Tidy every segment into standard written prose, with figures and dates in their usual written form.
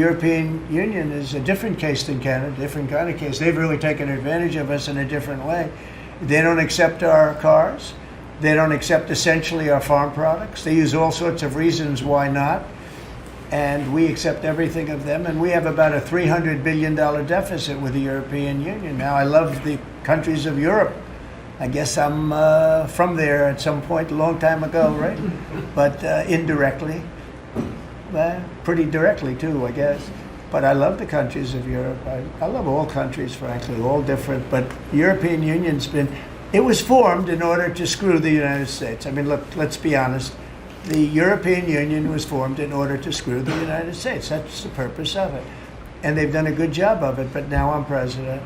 European Union is a different case than Canada, different kind of case. They've really taken advantage of us in a different way. They don't accept our cars. They don't accept essentially our farm products. They use all sorts of reasons why not. And we accept everything of them. And we have about a $300 billion deficit with the European Union. Now, I love the countries of Europe. I guess I'm from there at some point a long time ago, right? But indirectly. Pretty directly too, I guess. But I love the countries of Europe. I love all countries, frankly, all different. But the European Union's it was formed in order to screw the United States. I mean, look, let's be honest. The European Union was formed in order to screw the United States. That's the purpose of it. And they've done a good job of it, but now I'm president.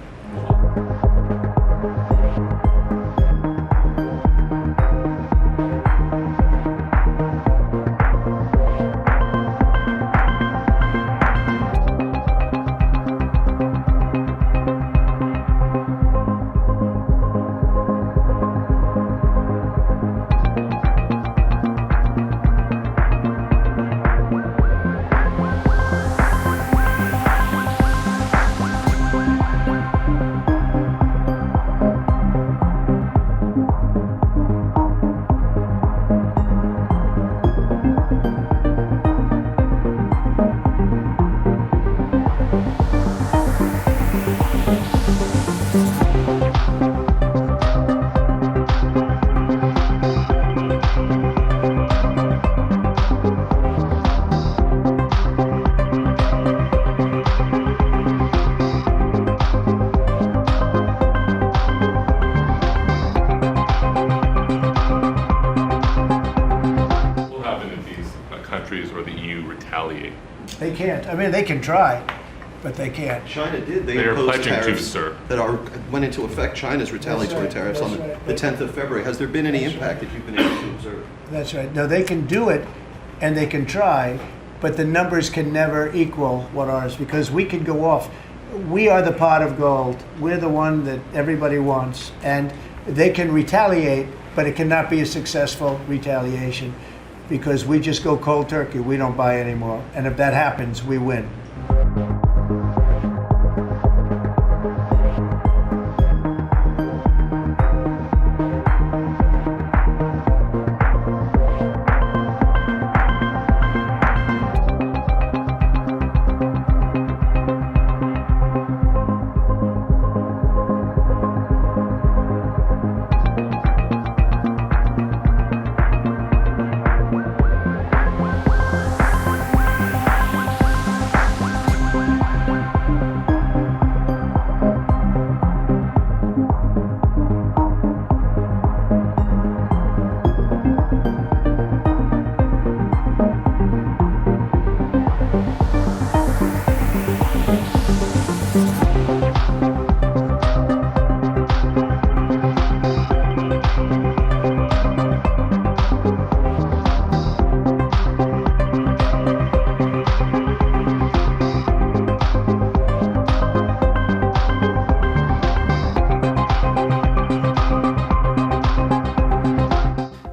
Or the EU retaliate? They can't. I mean, they can try, but they can't. China did. They are imposed pledging tariffs to, sir. that went into effect. China's retaliatory tariffs on the 10th of February. Has there been any impact that you've been able to observe? That's right. No, they can do it, and they can try, but the numbers can never equal what ours, because we can go off. We are the pot of gold. We're the one that everybody wants, and they can retaliate, but it cannot be a successful retaliation, because we just go cold turkey. We don't buy anymore. And if that happens, we win.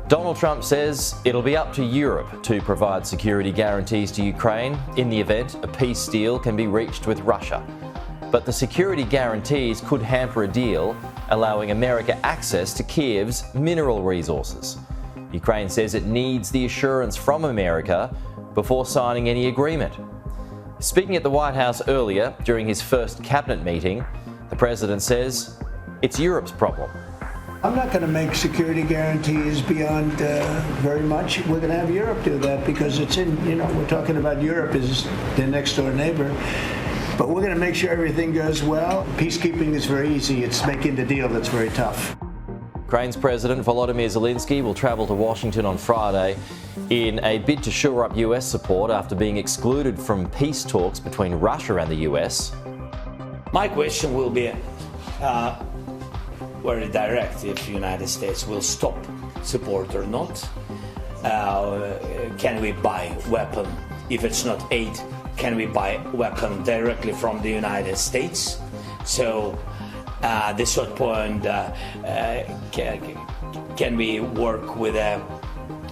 Donald Trump says it'll be up to Europe to provide security guarantees to Ukraine in the event a peace deal can be reached with Russia. But the security guarantees could hamper a deal allowing America access to Kiev's mineral resources. Ukraine says it needs the assurance from America before signing any agreement. Speaking at the White House earlier during his first cabinet meeting, the president says it's Europe's problem. I'm not going to make security guarantees beyond very much. We're going to have Europe do that because it's we're talking about Europe as the next door neighbor. But we're going to make sure everything goes well. Peacekeeping is very easy. It's making the deal that's very tough. Ukraine's President Volodymyr Zelenskyy will travel to Washington on Friday in a bid to shore up US support after being excluded from peace talks between Russia and the US. My question will be very direct: if the United States will stop support or not. Can we buy weapon? If it's not aid, can we buy weapon directly from the United States? So the third point, can we work with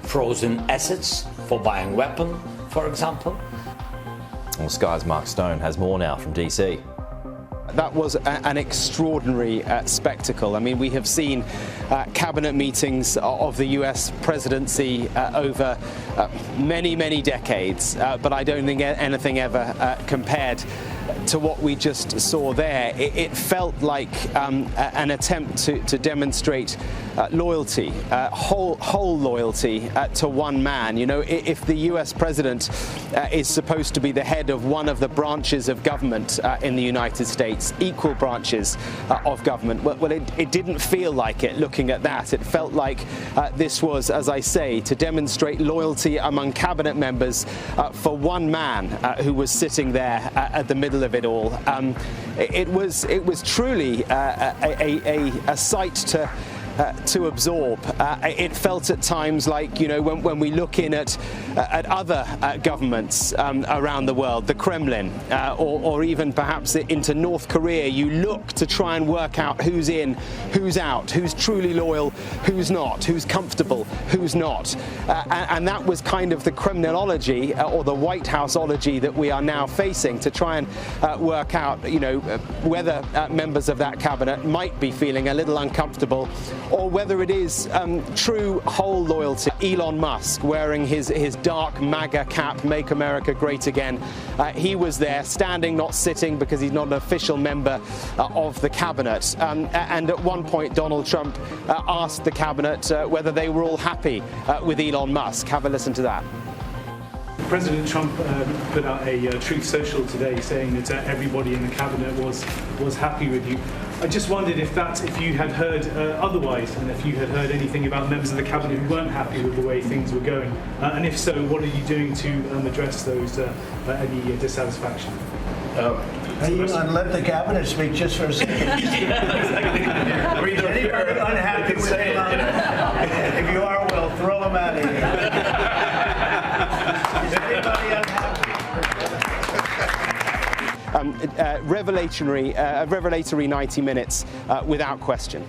frozen assets for buying weapon, for example? Well, Sky's Mark Stone has more now from DC. That was an extraordinary spectacle. I mean, we have seen cabinet meetings of the US presidency over many, many decades, but I don't think anything ever compared to what we just saw there. It felt like an attempt to demonstrate loyalty, whole loyalty to one man. You know, if the US president is supposed to be the head of one of the branches of government in the United States, equal branches of government, well, it didn't feel like it looking at that. It felt like this was, as I say, to demonstrate loyalty among cabinet members for one man who was sitting there at the middle of it all. It was truly a sight to absorb. It felt at times like, you know, when we look in at other governments around the world, the Kremlin, or even perhaps into North Korea, you look to try and work out who's in, who's out, who's truly loyal, who's not, who's comfortable, who's not. And that was kind of the Kremlinology or the White Houseology that we are now facing, to try and work out, you know, whether members of that cabinet might be feeling a little uncomfortable, or whether it is true whole loyalty. Elon Musk wearing his dark MAGA cap, Make America Great Again. He was there, standing, not sitting, because he's not an official member of the cabinet. And at one point, Donald Trump asked the cabinet whether they were all happy with Elon Musk. Have a listen to that. President Trump put out a Truth Social today saying that everybody in the cabinet was happy with you. I just wondered if you had heard otherwise, and if you had heard anything about members of the cabinet who weren't happy with the way things were going, and if so, what are you doing to address those any dissatisfaction? Elon, let the cabinet speak just for a second. Is anybody unhappy with Elon? If you are, we'll throw him out of here. Is anybody unhappy? Revelatory 90 minutes without question.